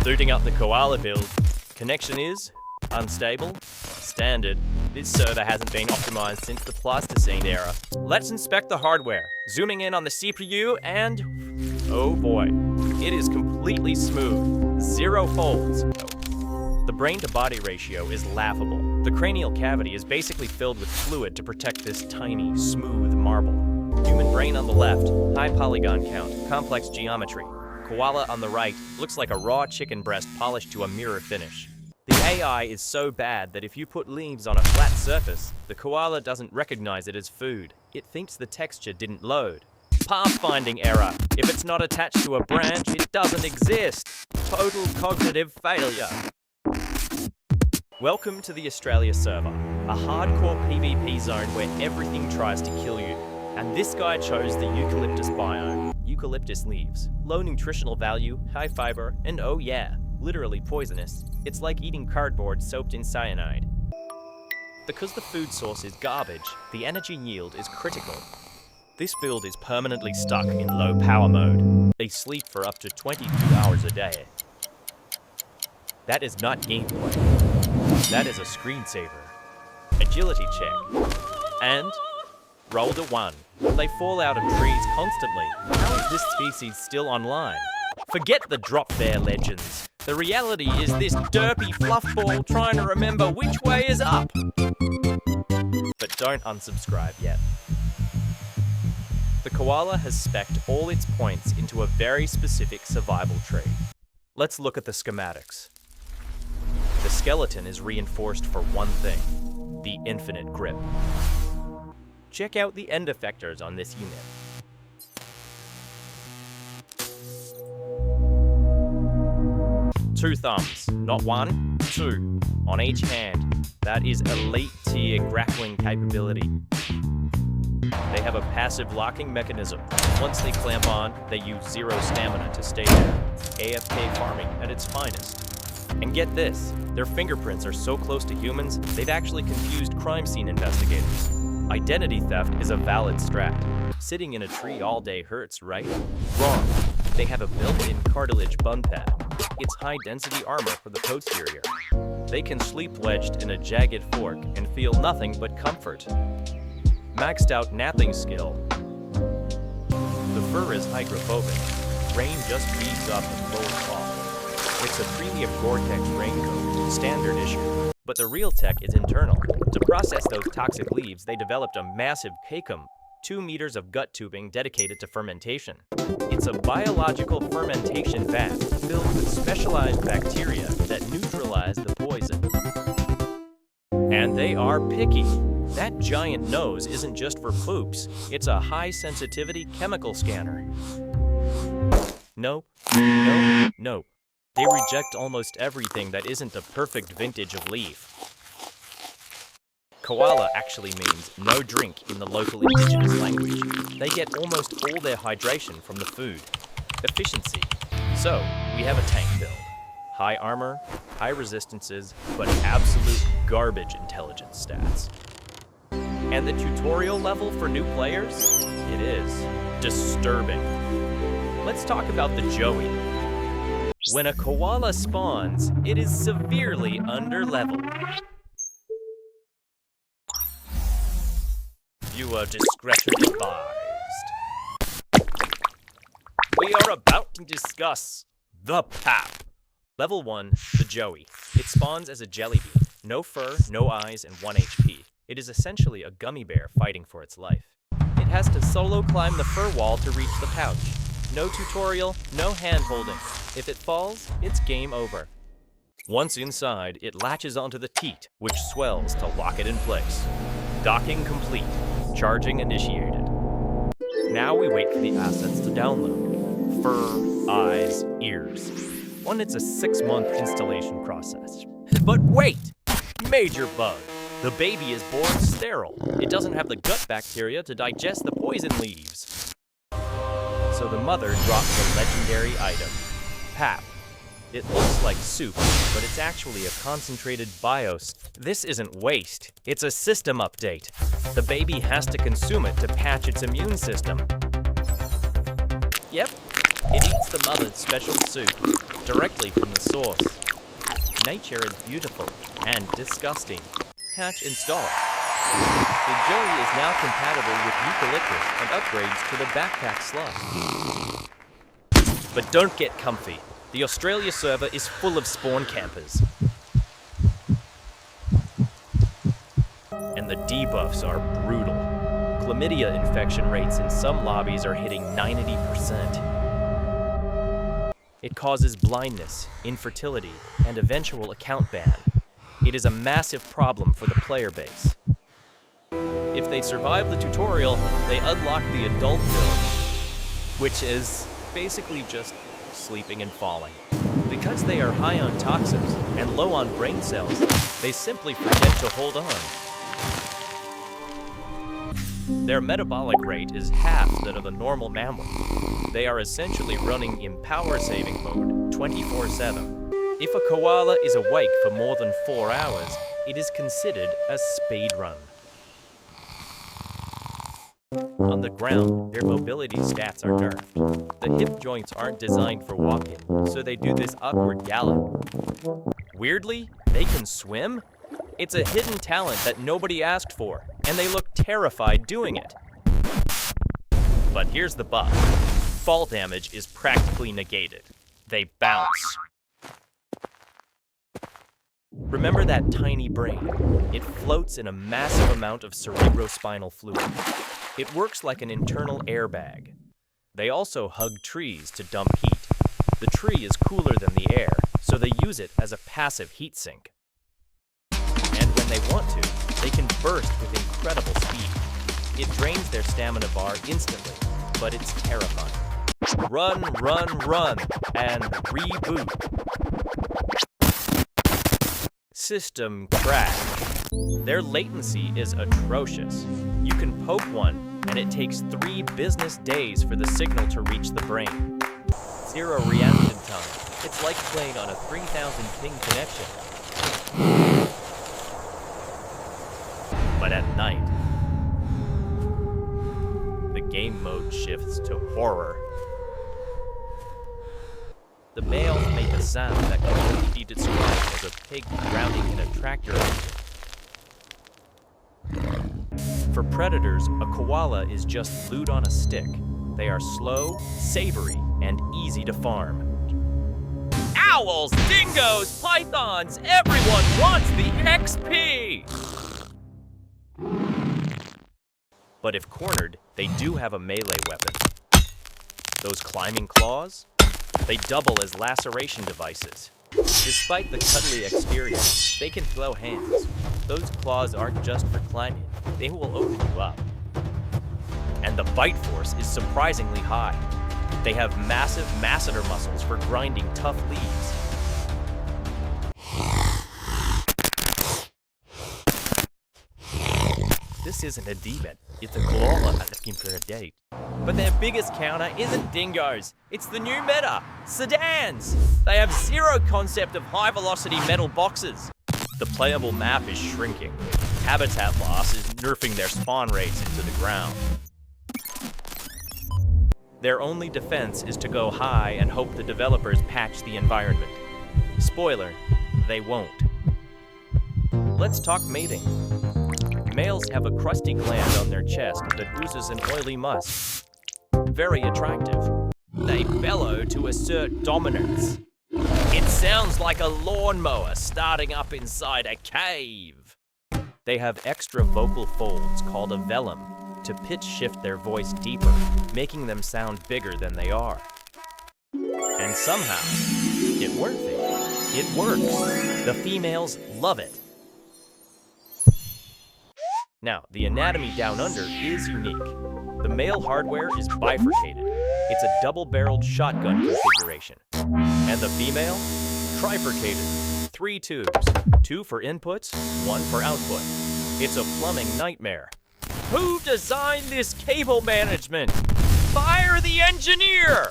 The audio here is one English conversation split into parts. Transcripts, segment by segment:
Booting up the Koala build. Connection is unstable, standard. This server hasn't been optimized since the Pleistocene era. Let's inspect the hardware. Zooming in on the CPU and oh boy, it is completely smooth. Zero folds. The brain-to-body ratio is laughable. The cranial cavity is basically filled with fluid to protect this tiny, smooth marble. Human brain on the left, high polygon count, complex geometry. Koala on the right looks like a raw chicken breast polished to a mirror finish. The AI is so bad that if you put leaves on a flat surface, the koala doesn't recognize it as food. It thinks the texture didn't load. Pathfinding error. If it's not attached to a branch, it doesn't exist. Total cognitive failure. Welcome to the Australia server, a hardcore PvP zone where everything tries to kill you. And this guy chose the eucalyptus biome. Eucalyptus leaves, low nutritional value, high fiber, and oh yeah, literally poisonous. It's like eating cardboard soaked in cyanide. Because the food source is garbage, the energy yield is critical. This build is permanently stuck in low power mode. They sleep for up to 22 hours a day. That is not gameplay. That is a screensaver. Agility check. And rolled a 1. They fall out of trees constantly. How is this species still online? Forget the drop bear legends. The reality is this derpy fluffball trying to remember which way is up. But don't unsubscribe yet. The koala has specced all its points into a very specific survival tree. Let's look at the schematics. The skeleton is reinforced for one thing, the infinite grip. Check out the end effectors on this unit. Two thumbs, not one, two, on each hand. That is elite tier grappling capability. They have a passive locking mechanism. Once they clamp on, they use zero stamina to stay there. AFK farming at its finest. And get this, their fingerprints are so close to humans, they've actually confused crime scene investigators. Identity theft is a valid strat. Sitting in a tree all day hurts, right? Wrong. They have a built-in cartilage bun pad. It's high-density armor for the posterior. They can sleep wedged in a jagged fork and feel nothing but comfort. Maxed out napping skill. The fur is hydrophobic. Rain just beads up and flows off. It's a premium Gore-Tex raincoat, standard issue. But the real tech is internal. To process those toxic leaves, they developed a massive cacum, 2 meters of gut tubing dedicated to fermentation. It's a biological fermentation vat filled with specialized bacteria that neutralize the poison. And they are picky. That giant nose isn't just for poops, it's a high-sensitivity chemical scanner. Nope, nope, nope. They reject almost everything that isn't a perfect vintage of leaf. Koala actually means no drink in the local indigenous language. They get almost all their hydration from the food. Efficiency. So, we have a tank build. High armor, high resistances, but absolute garbage intelligence stats. And the tutorial level for new players? It is disturbing. Let's talk about the Joey. When a koala spawns, it is severely underleveled. Viewer discretion advised. We are about to discuss the Pap. Level 1, the Joey. It spawns as a jelly bean. No fur, no eyes, and 1 HP. It is essentially a gummy bear fighting for its life. It has to solo climb the fur wall to reach the pouch. No tutorial, no hand-holding. If it falls, it's game over. Once inside, it latches onto the teat, which swells to lock it in place. Docking complete. Charging initiated. Now we wait for the assets to download. Fur, eyes, ears. It's a 6-month installation process. But wait! Major bug. The baby is born sterile. It doesn't have the gut bacteria to digest the poison leaves. So the mother drops the legendary item, Pap. It looks like soup, but it's actually a concentrated bios. This isn't waste, it's a system update. The baby has to consume it to patch its immune system. Yep, it eats the mother's special soup. directly from the source. Nature is beautiful and disgusting. Hatch installed. The Joey is now compatible with eucalyptus and upgrades to the backpack slug. But don't get comfy. The Australia server is full of spawn campers. And the debuffs are brutal. Chlamydia infection rates in some lobbies are hitting 90%. It causes blindness, infertility, and eventual account ban. It is a massive problem for the player base. If they survive the tutorial, they unlock the adult build, which is basically just sleeping and falling. Because they are high on toxins and low on brain cells, they simply forget to hold on. Their metabolic rate is half that of a normal mammal. They are essentially running in power saving mode 24/7. If a koala is awake for more than 4 hours, it is considered a speed run. On the ground, their mobility stats are nerfed. The hip joints aren't designed for walking, so they do this awkward gallop. Weirdly, they can swim? It's a hidden talent that nobody asked for, and they look terrified doing it. But here's the buff. Fall damage is practically negated. They bounce. Remember that tiny brain? It floats in a massive amount of cerebrospinal fluid. It works like an internal airbag. They also hug trees to dump heat. The tree is cooler than the air, so they use it as a passive heat sink. And when they want to, they can burst with incredible speed. It drains their stamina bar instantly, but it's terrifying. Run, run, run, and reboot. System crash. Their latency is atrocious. You can poke one, and it takes 3 business days for the signal to reach the brain. 0 reaction time. It's like playing on a 3000 ping connection. But at night, the game mode shifts to horror. The males make a sound that can only be described as a pig drowning in a tractor engine. For predators, a koala is just loot on a stick. They are slow, savory, and easy to farm. Owls, dingoes, pythons, everyone wants the XP! But if cornered, they do have a melee weapon. Those climbing claws? They double as laceration devices. Despite the cuddly exterior, they can throw hands. Those claws aren't just for climbing, they will open you up. And the bite force is surprisingly high. They have massive masseter muscles for grinding tough leaves. This isn't a demon, it's a koala looking for a date. But their biggest counter isn't dingoes, it's the new meta, sedans! They have 0 concept of high-velocity metal boxes. The playable map is shrinking. Habitat loss is nerfing their spawn rates into the ground. Their only defense is to go high and hope the developers patch the environment. Spoiler, they won't. Let's talk mating. Males have a crusty gland on their chest that oozes an oily musk. Very attractive. They bellow to assert dominance. It sounds like a lawnmower starting up inside a cave. They have extra vocal folds called a velum to pitch shift their voice deeper, making them sound bigger than they are. And somehow, it works. The females love it. Now, the anatomy down under is unique. The male hardware is bifurcated. It's a double-barreled shotgun configuration. And the female? Trifurcated. 3 tubes. 2 for inputs, 1 for output. It's a plumbing nightmare. Who designed this cable management? Fire the engineer!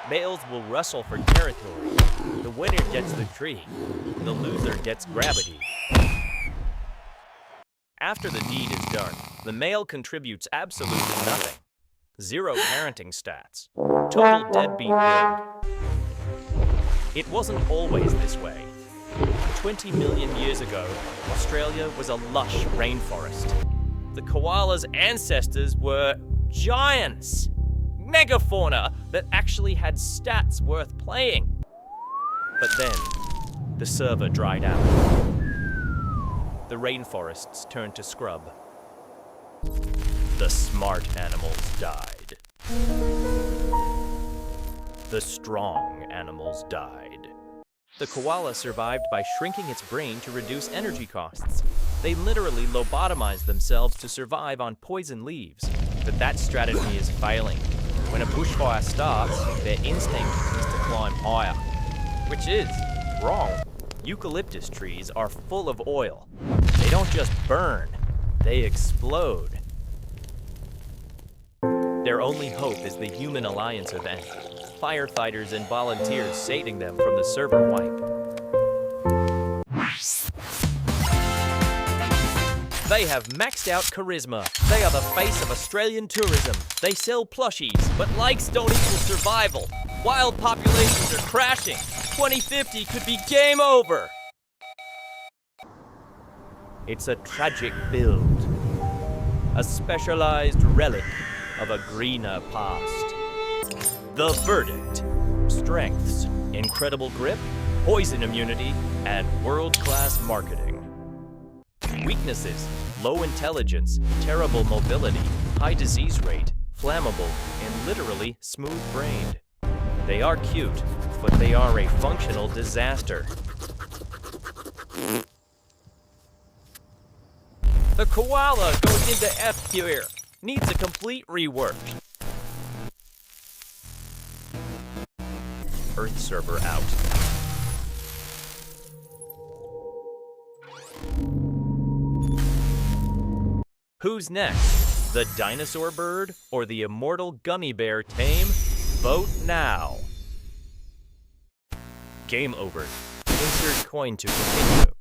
Males will wrestle for territory. The winner gets the tree. The loser gets gravity. After the deed is done, the male contributes absolutely nothing. 0 parenting stats. Total deadbeat build. It wasn't always this way. 20 million years ago, Australia was a lush rainforest. The koala's ancestors were giants. Megafauna that actually had stats worth playing. But then, the server dried out. The rainforests turned to scrub. The smart animals died. The strong animals died. The koala survived by shrinking its brain to reduce energy costs. They literally lobotomized themselves to survive on poison leaves. But that strategy is failing. When a bushfire starts, their instinct is to climb higher. Which is wrong. Eucalyptus trees are full of oil. They don't just burn, they explode. Their only hope is the Human Alliance event. Firefighters and volunteers saving them from the server wipe. They have maxed out charisma. They are the face of Australian tourism. They sell plushies, but likes don't equal survival. Wild populations are crashing. 2050 could be game over. It's a tragic build. A specialized relic of a greener past. The verdict: strengths, incredible grip, poison immunity, and world-class marketing. Weaknesses: low intelligence, terrible mobility, high disease rate, flammable, and literally smooth-brained. They are cute, but they are a functional disaster. The koala goes into F tier. Needs a complete rework. Earth server out. Who's next? The dinosaur bird or the immortal gummy bear tame? Vote now. Game over. Insert coin to continue.